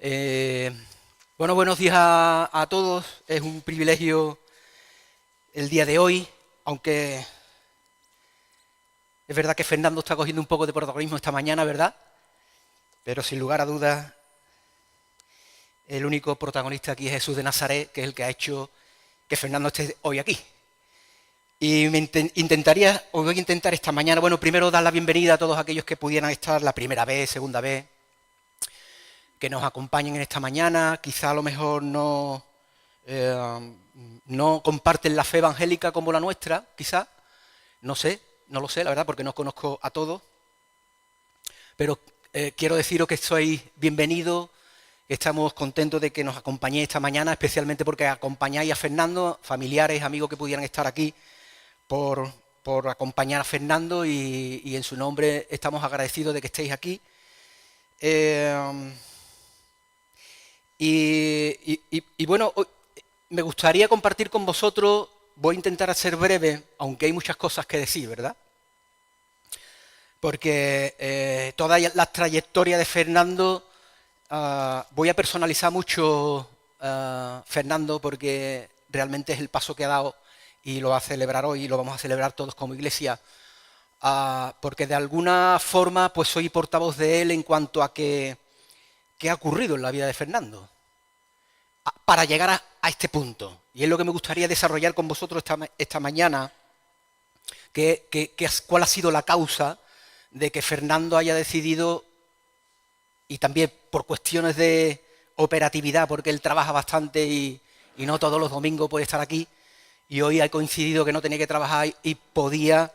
Eh, bueno, buenos días a todos. Es un privilegio el día de hoy, aunque es verdad que Fernando está cogiendo un poco de protagonismo esta mañana, ¿verdad? Pero sin lugar a dudas, el único protagonista aquí es Jesús de Nazaret, que es el que ha hecho que Fernando esté hoy aquí. Y voy a intentar esta mañana, bueno, primero dar la bienvenida a todos aquellos que pudieran estar la primera vez, segunda vez, que nos acompañen en esta mañana. Quizá a lo mejor no comparten la fe evangélica como la nuestra, quizá, no lo sé, la verdad, porque no conozco a todos, pero quiero deciros que sois bienvenidos, estamos contentos de que nos acompañéis esta mañana, especialmente porque acompañáis a Fernando, familiares, amigos que pudieran estar aquí, por acompañar a Fernando y en su nombre estamos agradecidos de que estéis aquí. Bueno, me gustaría compartir con vosotros, voy a intentar ser breve, aunque hay muchas cosas que decir, ¿verdad? Porque toda la trayectoria de Fernando, voy a personalizar mucho Fernando, porque realmente es el paso que ha dado y lo va a celebrar hoy y lo vamos a celebrar todos como iglesia, porque de alguna forma pues soy portavoz de él en cuanto a qué ha ocurrido en la vida de Fernando para llegar a este punto. Y es lo que me gustaría desarrollar con vosotros esta mañana, cuál ha sido la causa de que Fernando haya decidido, y también por cuestiones de operatividad, porque él trabaja bastante y no todos los domingos puede estar aquí, y hoy ha coincidido que no tenía que trabajar y podía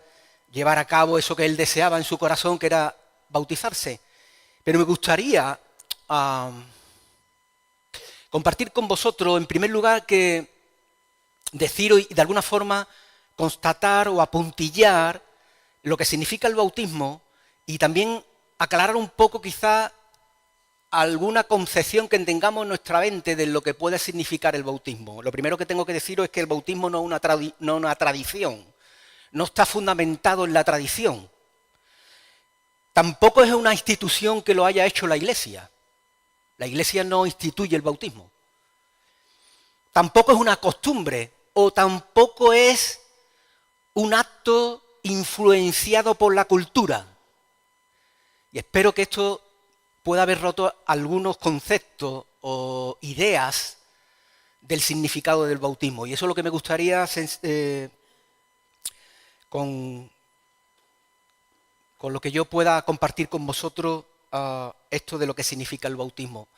llevar a cabo eso que él deseaba en su corazón, que era bautizarse. Pero me gustaría compartir con vosotros, en primer lugar, que deciros y de alguna forma constatar o apuntillar lo que significa el bautismo y también aclarar un poco quizá alguna concepción que tengamos en nuestra mente de lo que puede significar el bautismo. Lo primero que tengo que deciros es que el bautismo no es una tradición, no está fundamentado en la tradición. Tampoco es una institución que lo haya hecho la Iglesia. La Iglesia no instituye el bautismo. Tampoco es una costumbre o tampoco es un acto influenciado por la cultura. Y espero que esto pueda haber roto algunos conceptos o ideas del significado del bautismo. Y eso es lo que me gustaría con lo que yo pueda compartir con vosotros esto de lo que significa el bautismo.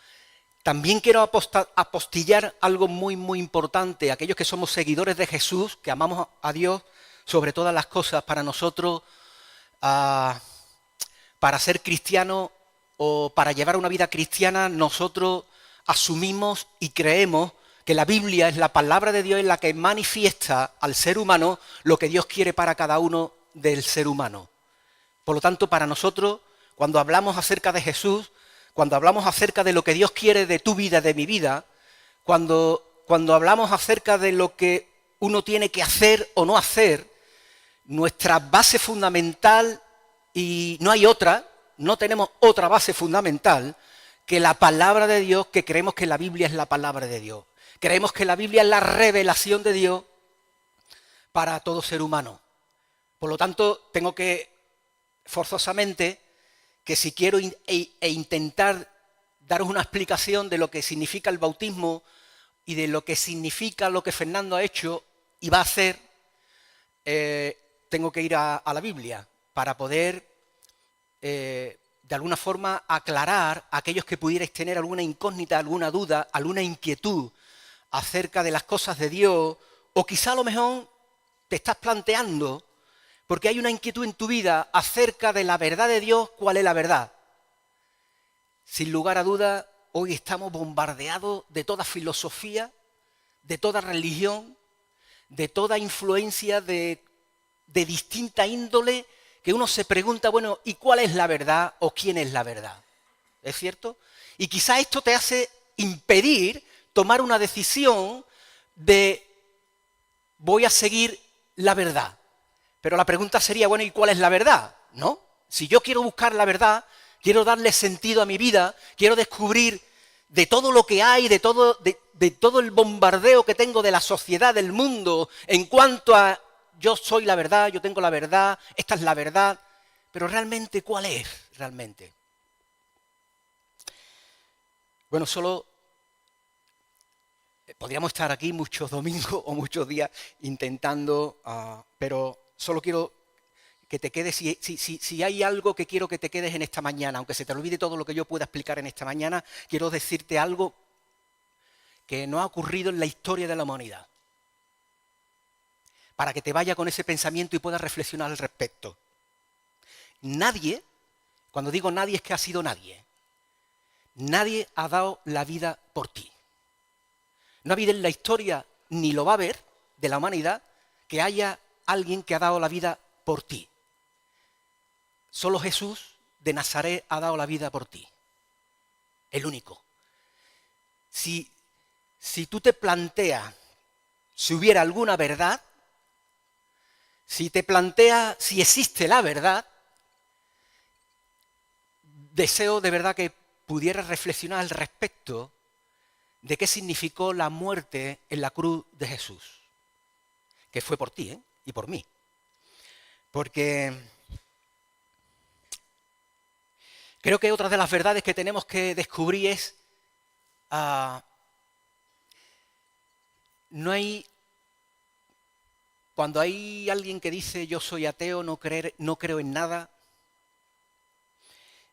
También quiero apostillar algo muy, muy importante. Aquellos que somos seguidores de Jesús, que amamos a Dios sobre todas las cosas, para nosotros, para ser cristianos o para llevar una vida cristiana, nosotros asumimos y creemos que la Biblia es la palabra de Dios en la que manifiesta al ser humano lo que Dios quiere para cada uno del ser humano. Por lo tanto, para nosotros, cuando hablamos acerca de Jesús, cuando hablamos acerca de lo que Dios quiere de tu vida, de mi vida, cuando hablamos acerca de lo que uno tiene que hacer o no hacer, nuestra base fundamental, y no hay otra, no tenemos otra base fundamental que la palabra de Dios, que creemos que la Biblia es la palabra de Dios. Creemos que la Biblia es la revelación de Dios para todo ser humano. Por lo tanto, tengo que forzosamente que si quiero intentar daros una explicación de lo que significa el bautismo y de lo que significa lo que Fernando ha hecho y va a hacer, tengo que ir a la Biblia para poder, de alguna forma, aclarar a aquellos que pudierais tener alguna incógnita, alguna duda, alguna inquietud acerca de las cosas de Dios, o quizá a lo mejor te estás planteando, porque hay una inquietud en tu vida acerca de la verdad de Dios, ¿cuál es la verdad? Sin lugar a dudas, hoy estamos bombardeados de toda filosofía, de toda religión, de toda influencia de distinta índole, que uno se pregunta, bueno, ¿y cuál es la verdad o quién es la verdad? ¿Es cierto? Y quizá esto te hace impedir tomar una decisión de voy a seguir la verdad. Pero la pregunta sería, bueno, ¿y cuál es la verdad? ¿No? Si yo quiero buscar la verdad, quiero darle sentido a mi vida, quiero descubrir de todo lo que hay, de todo el bombardeo que tengo de la sociedad, del mundo, en cuanto a yo soy la verdad, yo tengo la verdad, esta es la verdad, pero realmente, ¿cuál es realmente? Bueno, solo podríamos estar aquí muchos domingos o muchos días intentando, pero solo quiero que te quedes, si hay algo que quiero que te quedes en esta mañana, aunque se te olvide todo lo que yo pueda explicar en esta mañana, quiero decirte algo que no ha ocurrido en la historia de la humanidad, para que te vaya con ese pensamiento y puedas reflexionar al respecto. Nadie, cuando digo nadie es que ha sido nadie, nadie ha dado la vida por ti. No ha habido en la historia, ni lo va a haber, de la humanidad, que haya alguien que ha dado la vida por ti. Solo Jesús de Nazaret ha dado la vida por ti. El único. Si tú te planteas si hubiera alguna verdad, si te planteas si existe la verdad, deseo de verdad que pudieras reflexionar al respecto de qué significó la muerte en la cruz de Jesús, que fue por ti, y por mí. Porque creo que otra de las verdades que tenemos que descubrir es cuando hay alguien que dice yo soy ateo, no creo en nada,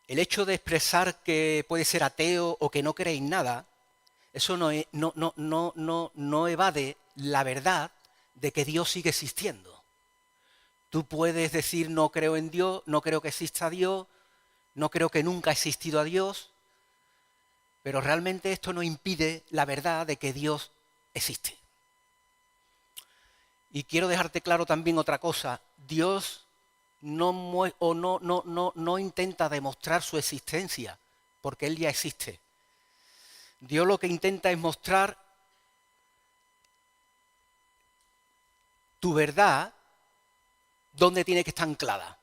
el hecho de expresar que puede ser ateo o que no cree en nada, eso no evade la verdad de que Dios sigue existiendo. Tú puedes decir no creo en Dios, no creo que exista Dios, no creo que nunca ha existido a Dios, pero realmente esto no impide la verdad de que Dios existe. Y quiero dejarte claro también otra cosa, Dios no intenta demostrar su existencia, porque Él ya existe. Dios lo que intenta es mostrar tu verdad dónde tiene que estar anclada.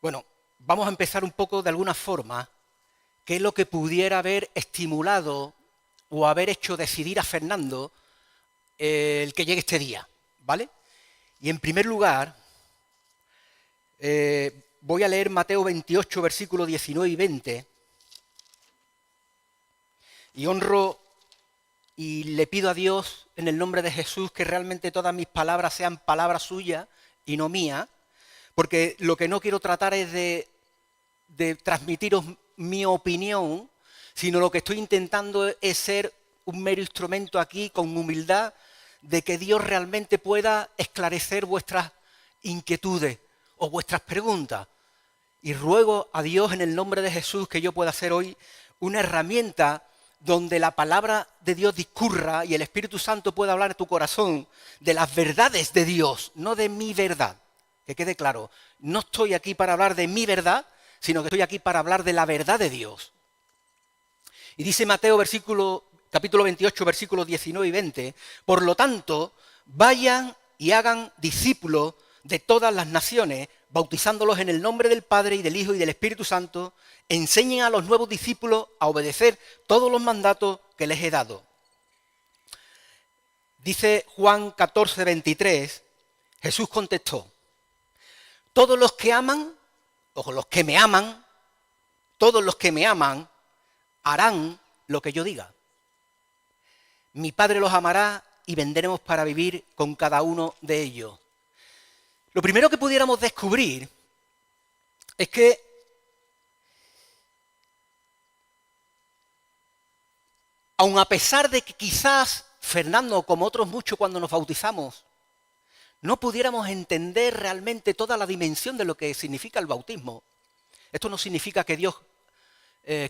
Bueno, vamos a empezar un poco de alguna forma, qué es lo que pudiera haber estimulado o haber hecho decidir a Fernando el que llegue este día, ¿vale? Y en primer lugar, voy a leer Mateo 28, versículos 19 y 20, y honro y le pido a Dios en el nombre de Jesús que realmente todas mis palabras sean palabras suyas y no mías, porque lo que no quiero tratar es de transmitiros mi opinión, sino lo que estoy intentando es ser un mero instrumento aquí con humildad de que Dios realmente pueda esclarecer vuestras inquietudes o vuestras preguntas. Y ruego a Dios en el nombre de Jesús que yo pueda ser hoy una herramienta donde la palabra de Dios discurra y el Espíritu Santo pueda hablar a tu corazón de las verdades de Dios, no de mi verdad. Que quede claro, no estoy aquí para hablar de mi verdad, sino que estoy aquí para hablar de la verdad de Dios. Y dice Mateo capítulo 28, versículos 19 y 20, por lo tanto, vayan y hagan discípulos de todas las naciones, bautizándolos en el nombre del Padre y del Hijo y del Espíritu Santo, enseñen a los nuevos discípulos a obedecer todos los mandatos que les he dado. Dice Juan 14, 23, Jesús contestó, todos los que aman, o los que me aman, todos los que me aman, harán lo que yo diga. Mi Padre los amará y vendremos para vivir con cada uno de ellos. Lo primero que pudiéramos descubrir es que aun a pesar de que quizás Fernando, como otros muchos cuando nos bautizamos, no pudiéramos entender realmente toda la dimensión de lo que significa el bautismo, esto no significa que Dios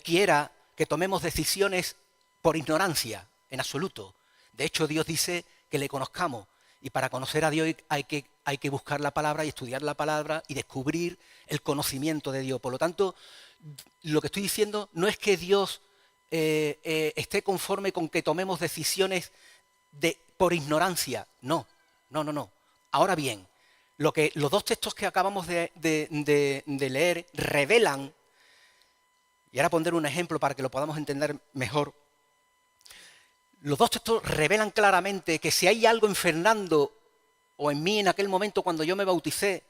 quiera que tomemos decisiones por ignorancia, en absoluto. De hecho, Dios dice que le conozcamos. Y para conocer a Dios hay que buscar la palabra y estudiar la palabra y descubrir el conocimiento de Dios. Por lo tanto, lo que estoy diciendo no es que Dios esté conforme con que tomemos decisiones por ignorancia. No. Ahora bien, los dos textos que acabamos de leer revelan Y ahora pondré un ejemplo para que lo podamos entender mejor. Los dos textos revelan claramente que si hay algo en Fernando o en mí en aquel momento cuando yo me bauticé,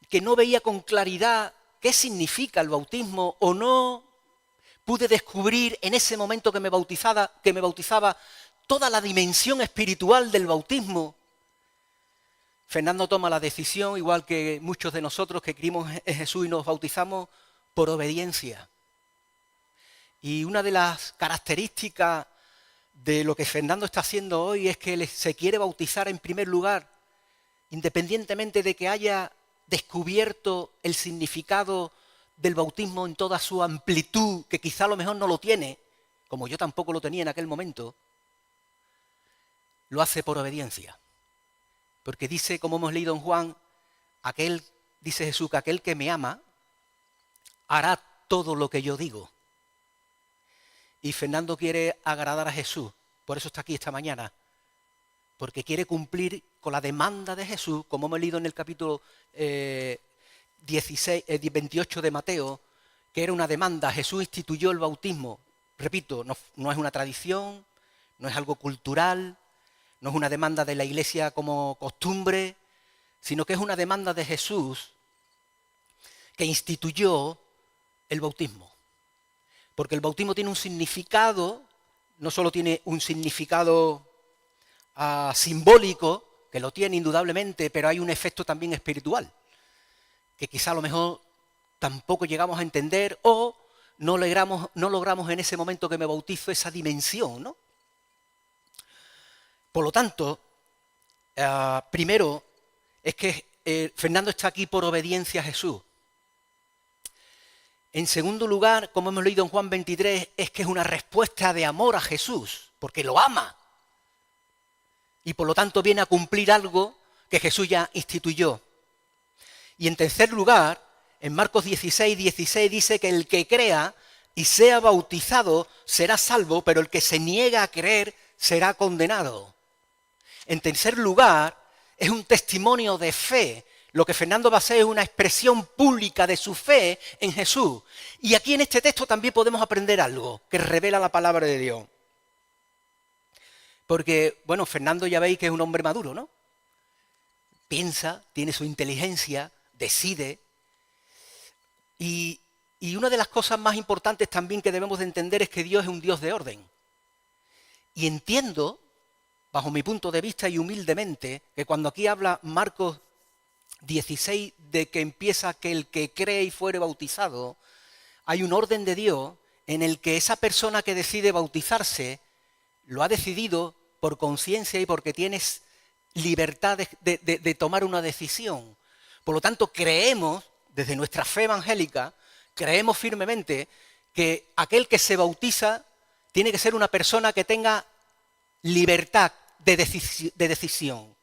que no veía con claridad qué significa el bautismo o no pude descubrir en ese momento que me bautizaba toda la dimensión espiritual del bautismo, Fernando toma la decisión, igual que muchos de nosotros que creímos en Jesús y nos bautizamos, por obediencia. Y una de las características de lo que Fernando está haciendo hoy es que se quiere bautizar en primer lugar, independientemente de que haya descubierto el significado del bautismo en toda su amplitud, que quizá a lo mejor no lo tiene, como yo tampoco lo tenía en aquel momento, lo hace por obediencia. Porque dice, como hemos leído en Juan, dice Jesús, que aquel que me ama hará todo lo que yo digo. Y Fernando quiere agradar a Jesús, por eso está aquí esta mañana, porque quiere cumplir con la demanda de Jesús, como hemos leído en el capítulo 28 de Mateo, que era una demanda. Jesús instituyó el bautismo. Repito, no es una tradición, no es algo cultural, no es una demanda de la Iglesia como costumbre, sino que es una demanda de Jesús que instituyó el bautismo. Porque el bautismo tiene un significado, no solo tiene un significado simbólico, que lo tiene indudablemente, pero hay un efecto también espiritual, que quizá a lo mejor tampoco llegamos a entender o no logramos en ese momento que me bautizo esa dimensión, ¿no? Por lo tanto, primero es que Fernando está aquí por obediencia a Jesús. En segundo lugar, como hemos leído en Juan 23, es que es una respuesta de amor a Jesús, porque lo ama. Y por lo tanto viene a cumplir algo que Jesús ya instituyó. Y en tercer lugar, en Marcos 16 dice que el que crea y sea bautizado será salvo, pero el que se niega a creer será condenado. En tercer lugar, es un testimonio de fe. Lo que Fernando va a hacer es una expresión pública de su fe en Jesús. Y aquí en este texto también podemos aprender algo que revela la palabra de Dios. Porque, bueno, Fernando ya veis que es un hombre maduro, ¿no? Piensa, tiene su inteligencia, decide. Y una de las cosas más importantes también que debemos de entender es que Dios es un Dios de orden. Y entiendo, bajo mi punto de vista y humildemente, que cuando aquí habla Marcos 16 de que empieza que el que cree y fuere bautizado, hay un orden de Dios en el que esa persona que decide bautizarse lo ha decidido por conciencia y porque tienes libertad de tomar una decisión. Por lo tanto, creemos, desde nuestra fe evangélica, creemos firmemente que aquel que se bautiza tiene que ser una persona que tenga libertad de decisión.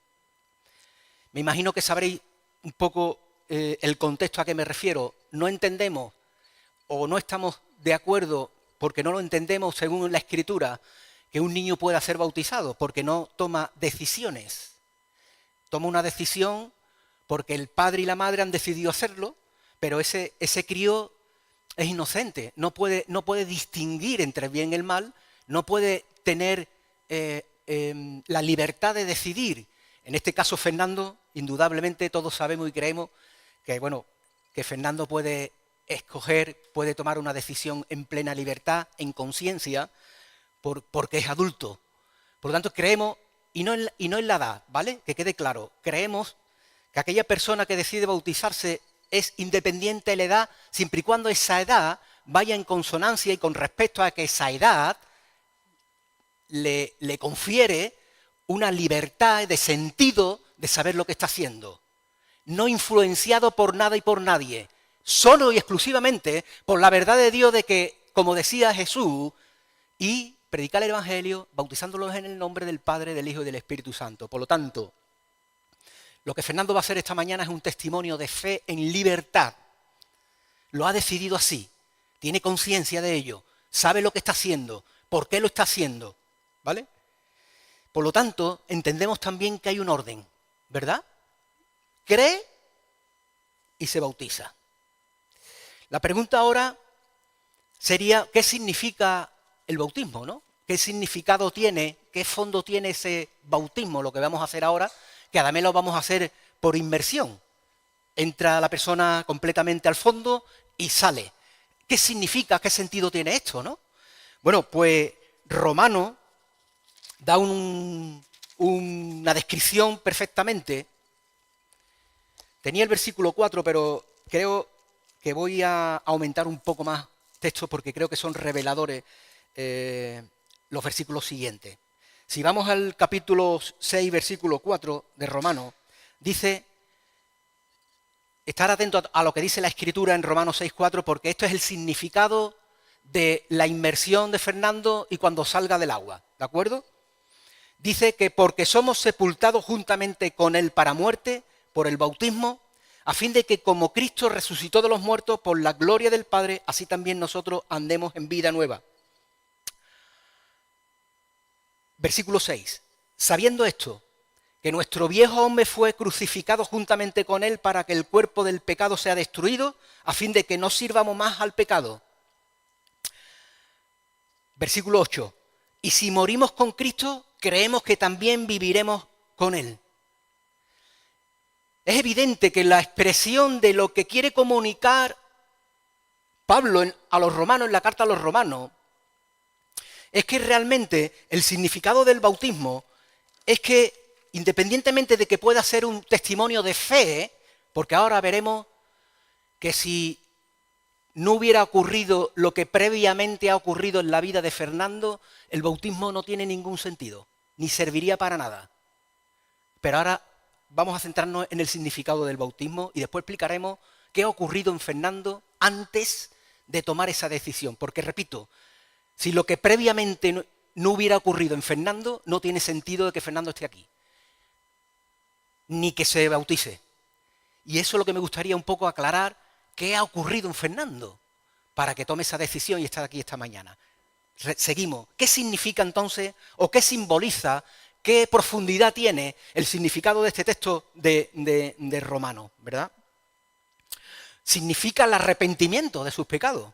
Me imagino que sabréis un poco el contexto a que me refiero. No entendemos o no estamos de acuerdo porque no lo entendemos según la Escritura que un niño pueda ser bautizado porque no toma decisiones. Toma una decisión porque el padre y la madre han decidido hacerlo, pero ese crío es inocente, no puede distinguir entre el bien y el mal, no puede tener la libertad de decidir. En este caso, Fernando, indudablemente todos sabemos y creemos que, bueno, que Fernando puede escoger, puede tomar una decisión en plena libertad, en conciencia, porque es adulto. Por lo tanto, creemos, y no en la edad, ¿vale? Que quede claro, creemos que aquella persona que decide bautizarse es independiente de la edad, siempre y cuando esa edad vaya en consonancia y con respecto a que esa edad le confiere una libertad de sentido de saber lo que está haciendo, no influenciado por nada y por nadie, solo y exclusivamente por la verdad de Dios de que, como decía Jesús, y predicar el Evangelio bautizándolos en el nombre del Padre, del Hijo y del Espíritu Santo. Por lo tanto, lo que Fernando va a hacer esta mañana es un testimonio de fe en libertad. Lo ha decidido así, tiene conciencia de ello, sabe lo que está haciendo, por qué lo está haciendo, ¿vale? Por lo tanto, entendemos también que hay un orden, ¿verdad? Cree y se bautiza. La pregunta ahora sería ¿qué significa el bautismo, ¿no? ¿Qué significado tiene, qué fondo tiene ese bautismo, lo que vamos a hacer ahora, que además lo vamos a hacer por inmersión? Entra la persona completamente al fondo y sale. ¿Qué significa, qué sentido tiene esto, no? Bueno, pues Romano da una descripción perfectamente. Tenía el versículo 4, pero creo que voy a aumentar un poco más textos porque creo que son reveladores los versículos siguientes. Si vamos al capítulo 6, versículo 4 de Romano, dice, estar atento a lo que dice la Escritura en Romanos 6, 4, porque esto es el significado de la inmersión de Fernando y cuando salga del agua, ¿de acuerdo? Dice que porque somos sepultados juntamente con él para muerte, por el bautismo, a fin de que como Cristo resucitó de los muertos por la gloria del Padre, así también nosotros andemos en vida nueva. Versículo 6. Sabiendo esto, que nuestro viejo hombre fue crucificado juntamente con él para que el cuerpo del pecado sea destruido, a fin de que no sirvamos más al pecado. Versículo 8. Y si morimos con Cristo, creemos que también viviremos con él. Es evidente que la expresión de lo que quiere comunicar Pablo a los romanos, en la carta a los romanos, es que realmente el significado del bautismo es que, independientemente de que pueda ser un testimonio de fe, porque ahora veremos que si no hubiera ocurrido lo que previamente ha ocurrido en la vida de Fernando, el bautismo no tiene ningún sentido, ni serviría para nada. Pero ahora vamos a centrarnos en el significado del bautismo y después explicaremos qué ha ocurrido en Fernando antes de tomar esa decisión. Porque, repito, si lo que previamente no hubiera ocurrido en Fernando, no tiene sentido de que Fernando esté aquí, ni que se bautice. Y eso es lo que me gustaría un poco aclarar, qué ha ocurrido en Fernando, para que tome esa decisión y estar aquí esta mañana. Seguimos. ¿Qué significa entonces, o qué simboliza, qué profundidad tiene el significado de este texto de Romano, ¿verdad? Significa el arrepentimiento de sus pecados.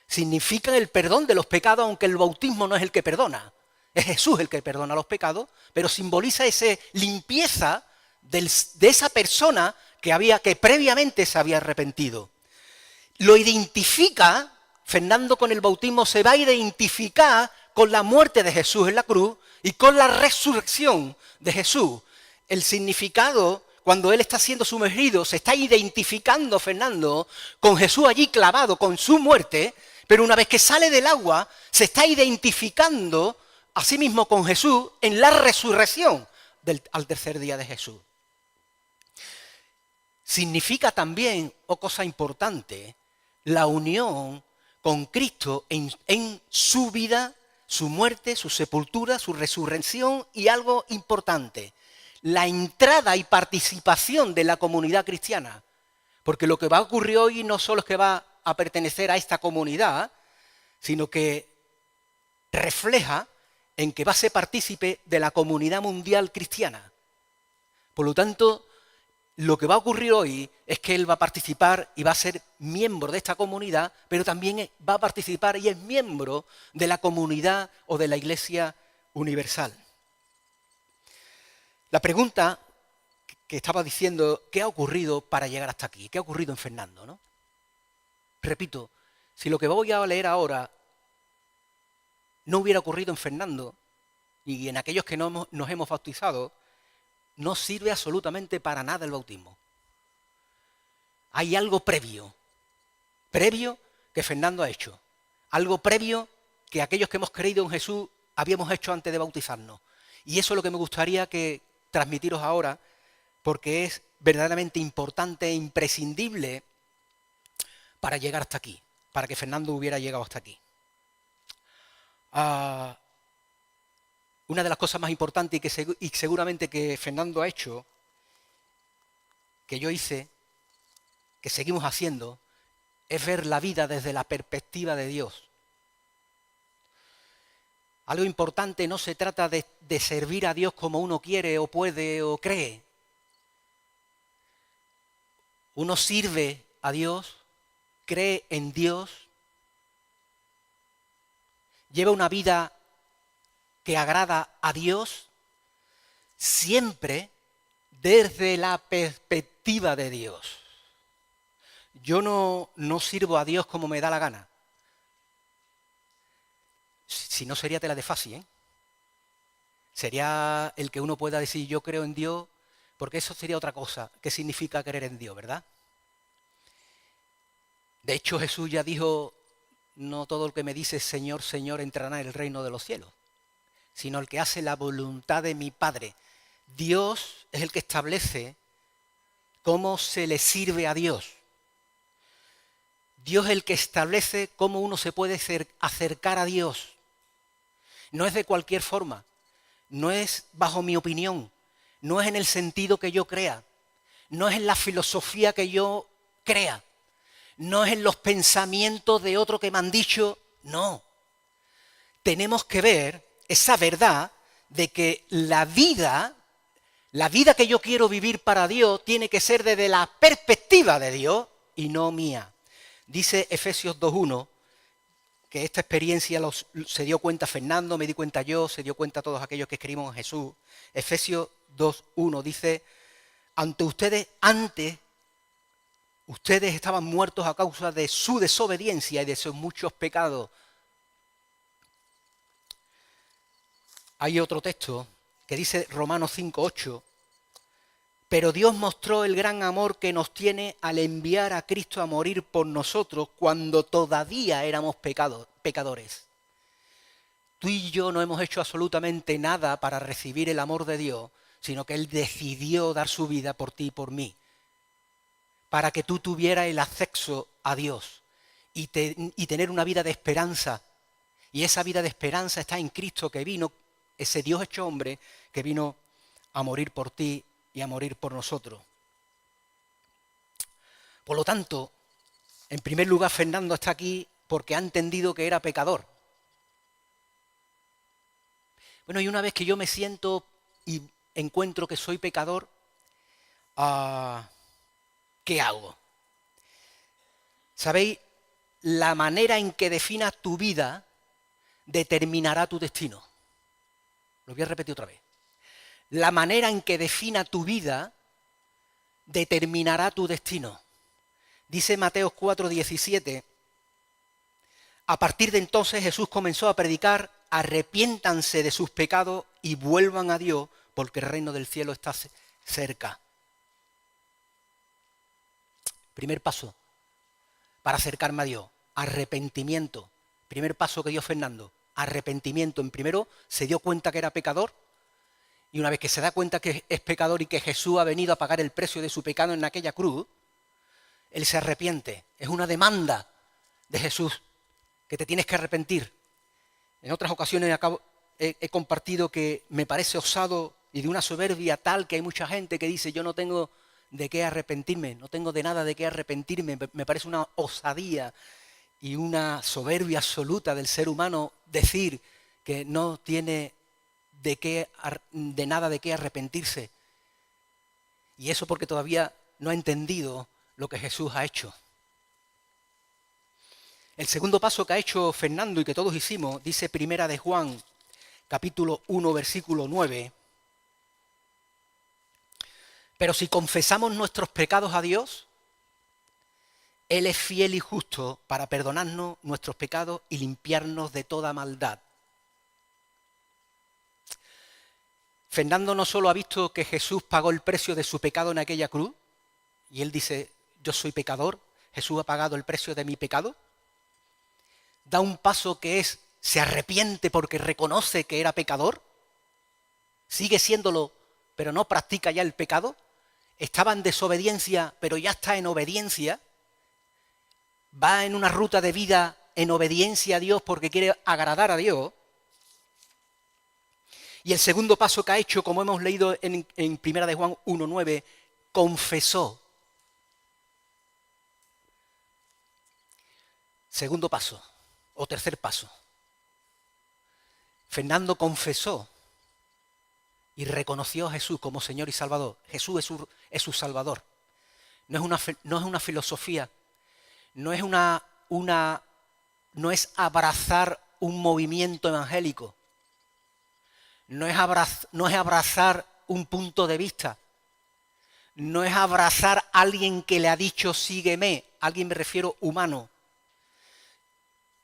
Significa el perdón de los pecados, aunque el bautismo no es el que perdona. Es Jesús el que perdona los pecados, pero simboliza esa limpieza de esa persona que previamente se había arrepentido. Lo identifica, Fernando con el bautismo se va a identificar con la muerte de Jesús en la cruz y con la resurrección de Jesús. El significado, cuando él está siendo sumergido, se está identificando, Fernando, con Jesús allí clavado, con su muerte, pero una vez que sale del agua, se está identificando a sí mismo con Jesús en la resurrección al tercer día de Jesús. Significa también, cosa importante, la unión con Cristo en su vida, su muerte, su sepultura, su resurrección y algo importante, la entrada y participación de la comunidad cristiana. Porque lo que va a ocurrir hoy no solo es que va a pertenecer a esta comunidad, sino que refleja en que va a ser partícipe de la comunidad mundial cristiana. Por lo tanto, lo que va a ocurrir hoy es que él va a participar y va a ser miembro de esta comunidad, pero también va a participar y es miembro de la comunidad o de la Iglesia universal. La pregunta que estaba diciendo, ¿qué ha ocurrido para llegar hasta aquí? ¿Qué ha ocurrido en Fernando, no? Repito, si lo que voy a leer ahora no hubiera ocurrido en Fernando y en aquellos que nos hemos bautizado, no sirve absolutamente para nada el bautismo. Hay algo previo que Fernando ha hecho, algo previo que aquellos que hemos creído en Jesús habíamos hecho antes de bautizarnos. Y eso es lo que me gustaría que transmitiros ahora, porque es verdaderamente importante e imprescindible para llegar hasta aquí, para que Fernando hubiera llegado hasta aquí. Una de las cosas más importantes y seguramente que Fernando ha hecho, que yo hice, que seguimos haciendo, es ver la vida desde la perspectiva de Dios. Algo importante, no se trata de servir a Dios como uno quiere o puede o cree. Uno sirve a Dios, cree en Dios lleva una vida que agrada a Dios, siempre desde la perspectiva de Dios. Yo no sirvo a Dios como me da la gana. Si no, sería tela de fácil, ¿eh? Sería el que uno pueda decir yo creo en Dios, porque eso sería otra cosa. ¿Qué significa creer en Dios, verdad? De hecho, Jesús ya dijo, no todo el que me dice Señor, Señor entrará en el reino de los cielos, sino el que hace la voluntad de mi Padre. Dios es el que establece cómo se le sirve a Dios. Dios es el que establece cómo uno se puede acercar a Dios. No es de cualquier forma, no es bajo mi opinión, no es en el sentido que yo crea, no es en la filosofía que yo crea, no es en los pensamientos de otro que me han dicho, no. Tenemos que ver esa verdad de que la vida que yo quiero vivir para Dios tiene que ser desde la perspectiva de Dios y no mía. Dice Efesios 2.1 que esta experiencia se dio cuenta Fernando, me di cuenta yo, se dio cuenta todos aquellos que escribimos en Jesús. Efesios 2.1 dice, antes ustedes estaban muertos a causa de su desobediencia y de sus muchos pecados. Hay otro texto que dice Romanos 5.8, pero Dios mostró el gran amor que nos tiene al enviar a Cristo a morir por nosotros cuando todavía éramos pecadores. Tú y yo no hemos hecho absolutamente nada para recibir el amor de Dios, sino que Él decidió dar su vida por ti y por mí, para que tú tuvieras el acceso a Dios y tener una vida de esperanza. Y esa vida de esperanza está en Cristo, que vino, ese Dios hecho hombre, que vino a morir por ti y a morir por nosotros. Por lo tanto, en primer lugar, Fernando está aquí porque ha entendido que era pecador. Bueno, y una vez que yo me siento y encuentro que soy pecador, ¿qué hago? ¿Sabéis? La manera en que definas tu vida determinará tu destino. Lo voy a repetir otra vez. La manera en que defina tu vida determinará tu destino. Dice Mateo 4:17, a partir de entonces Jesús comenzó a predicar, arrepiéntanse de sus pecados y vuelvan a Dios, porque el reino del cielo está cerca. Primer paso para acercarme a Dios, arrepentimiento. Primer paso que dio Fernando, arrepentimiento. En primero se dio cuenta que era pecador, y una vez que se da cuenta que es pecador y que Jesús ha venido a pagar el precio de su pecado en aquella cruz, él se arrepiente. Es una demanda de Jesús, que te tienes que arrepentir. En otras ocasiones he compartido que me parece osado y de una soberbia tal que hay mucha gente que dice yo no tengo de qué arrepentirme, no tengo de nada de qué arrepentirme. Me parece una osadía y una soberbia absoluta del ser humano decir que no tiene de nada de qué arrepentirse. Y eso porque todavía no ha entendido lo que Jesús ha hecho. El segundo paso que ha hecho Fernando y que todos hicimos, dice Primera de Juan, capítulo 1, versículo 9. Pero si confesamos nuestros pecados a Dios, Él es fiel y justo para perdonarnos nuestros pecados y limpiarnos de toda maldad. Fernando no solo ha visto que Jesús pagó el precio de su pecado en aquella cruz, y él dice, yo soy pecador, Jesús ha pagado el precio de mi pecado. Da un paso que es, se arrepiente porque reconoce que era pecador, sigue siéndolo, pero no practica ya el pecado. Estaba en desobediencia, pero ya está en obediencia. Va en una ruta de vida en obediencia a Dios porque quiere agradar a Dios. Y el segundo paso que ha hecho, como hemos leído en Primera de Juan 1:9, confesó. Segundo paso, o tercer paso. Fernando confesó y reconoció a Jesús como Señor y Salvador. Jesús es su Salvador. No es una filosofía, no es abrazar un movimiento evangélico, no es abrazar un punto de vista, no es abrazar a alguien que le ha dicho sígueme, alguien me refiero humano,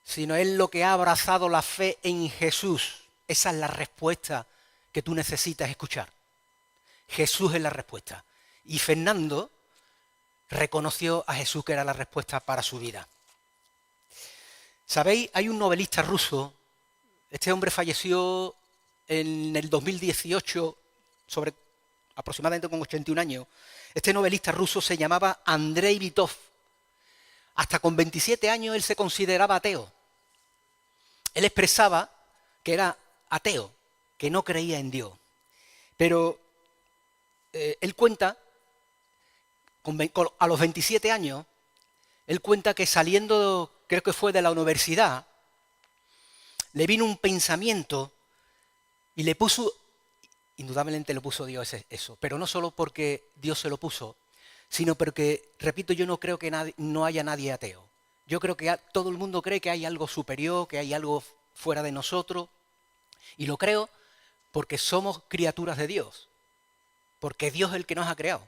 sino es lo que ha abrazado la fe en Jesús. Esa es la respuesta que tú necesitas escuchar. Jesús es la respuesta. Y Fernando reconoció a Jesús que era la respuesta para su vida. ¿Sabéis? Hay un novelista ruso, este hombre falleció en el 2018, aproximadamente con 81 años. Este novelista ruso se llamaba Andrei Bitov. Hasta con 27 años él se consideraba ateo. Él expresaba que era ateo, que no creía en Dios. Pero él cuenta, a los 27 años, él cuenta que saliendo, creo que fue de la universidad, le vino un pensamiento y le puso, indudablemente lo puso Dios eso, pero no solo porque Dios se lo puso, sino porque, repito, yo no creo que no haya nadie ateo. Yo creo que todo el mundo cree que hay algo superior, que hay algo fuera de nosotros, y lo creo porque somos criaturas de Dios, porque Dios es el que nos ha creado.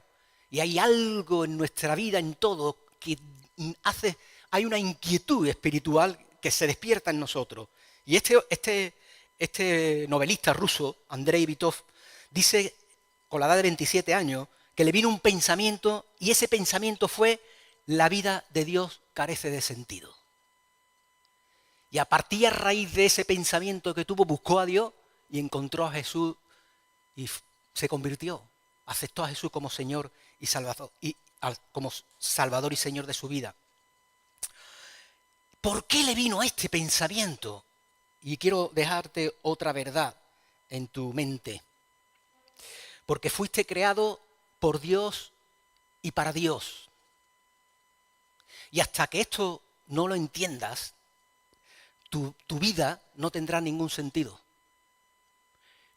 Y hay algo en nuestra vida, en todo, que hay una inquietud espiritual que se despierta en nosotros. Y este novelista ruso, Andrei Bitov, dice, con la edad de 27 años, que le vino un pensamiento, y ese pensamiento fue: la vida de Dios carece de sentido. Y a raíz de ese pensamiento que tuvo, buscó a Dios y encontró a Jesús y se convirtió, aceptó a Jesús como Señor y Salvador, como Salvador y Señor de su vida. ¿Por qué le vino este pensamiento? Y quiero dejarte otra verdad en tu mente. Porque fuiste creado por Dios y para Dios. Y hasta que esto no lo entiendas, tu vida no tendrá ningún sentido.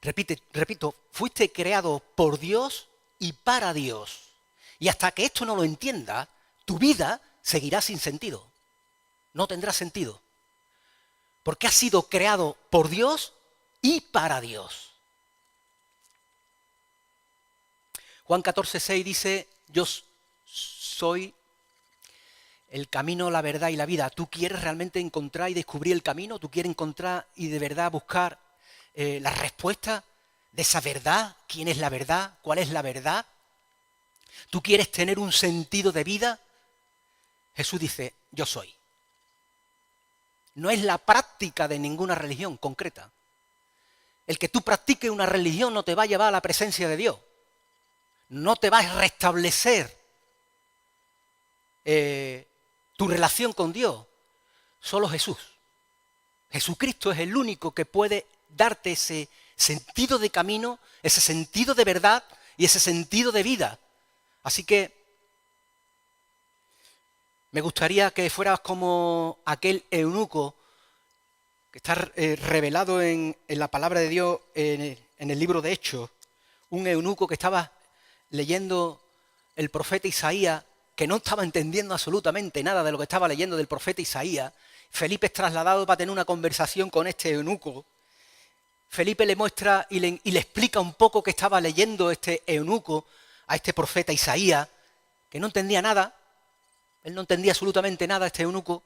Repito, fuiste creado por Dios y para Dios. Y hasta que esto no lo entiendas, tu vida seguirá sin sentido. No tendrá sentido. Porque has sido creado por Dios y para Dios. Juan 14:6 dice: yo soy el camino, la verdad y la vida. ¿Tú quieres realmente encontrar y descubrir el camino? ¿Tú quieres encontrar y de verdad buscar la respuesta de esa verdad? ¿Quién es la verdad? ¿Cuál es la verdad? ¿Tú quieres tener un sentido de vida? Jesús dice: yo soy. No es la práctica de ninguna religión concreta. El que tú practiques una religión no te va a llevar a la presencia de Dios. No te va a restablecer tu relación con Dios. Solo Jesús. Jesucristo es el único que puede darte ese sentido de camino, ese sentido de verdad y ese sentido de vida. Así que me gustaría que fueras como aquel eunuco que está revelado en la palabra de Dios en el libro de Hechos. Un eunuco que estaba leyendo el profeta Isaías, que no estaba entendiendo absolutamente nada de lo que estaba leyendo del profeta Isaías. Felipe es trasladado para tener una conversación con este eunuco. Felipe le muestra y le explica un poco qué estaba leyendo este eunuco a este profeta Isaías, que no entendía nada. Él no entendía absolutamente nada, este eunuco.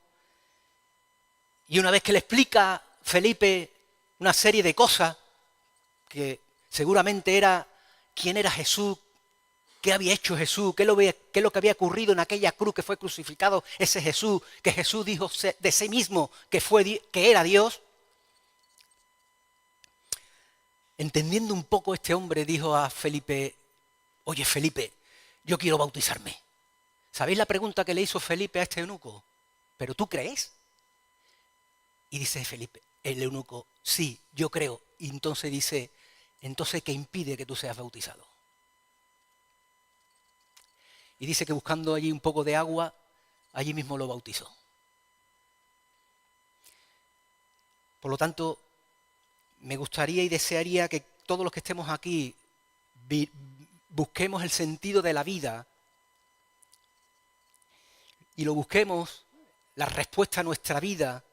Y una vez que le explica Felipe una serie de cosas, que seguramente era quién era Jesús, qué había hecho Jesús, qué es lo que había ocurrido en aquella cruz que fue crucificado ese Jesús, que Jesús dijo de sí mismo que era Dios. Entendiendo un poco, este hombre dijo a Felipe: oye Felipe, yo quiero bautizarme. ¿Sabéis la pregunta que le hizo Felipe a este eunuco? ¿Pero tú crees? Y dice Felipe, el eunuco: sí, yo creo. Y entonces dice: entonces, ¿qué impide que tú seas bautizado? Y dice que buscando allí un poco de agua, allí mismo lo bautizó. Por lo tanto, me gustaría y desearía que todos los que estemos aquí busquemos el sentido de la vida y lo busquemos, la respuesta a nuestra vida,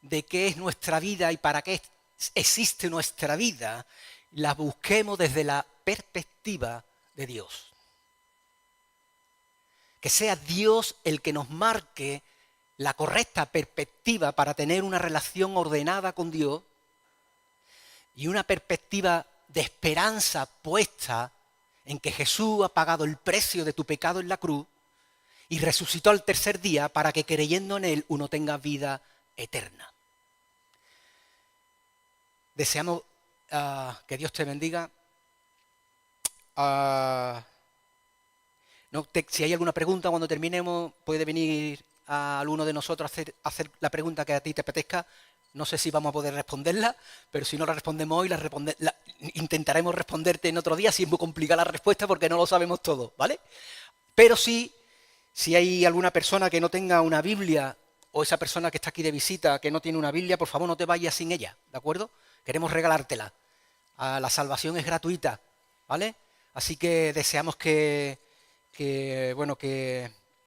de qué es nuestra vida y para qué existe nuestra vida, la busquemos desde la perspectiva de Dios. Que sea Dios el que nos marque la correcta perspectiva para tener una relación ordenada con Dios y una perspectiva de esperanza puesta en que Jesús ha pagado el precio de tu pecado en la cruz y resucitó al tercer día para que creyendo en Él uno tenga vida eterna. Deseamos que Dios te bendiga. Si hay alguna pregunta cuando terminemos, puede venir a alguno de nosotros a hacer la pregunta que a ti te apetezca. No sé si vamos a poder responderla, pero si no la respondemos hoy, intentaremos responderte en otro día, si es muy complicada la respuesta porque no lo sabemos todo, ¿vale? Pero sí, si hay alguna persona que no tenga una Biblia o esa persona que está aquí de visita que no tiene una Biblia, por favor no te vayas sin ella, ¿de acuerdo? Queremos regalártela. La salvación es gratuita, ¿vale? Así que deseamos que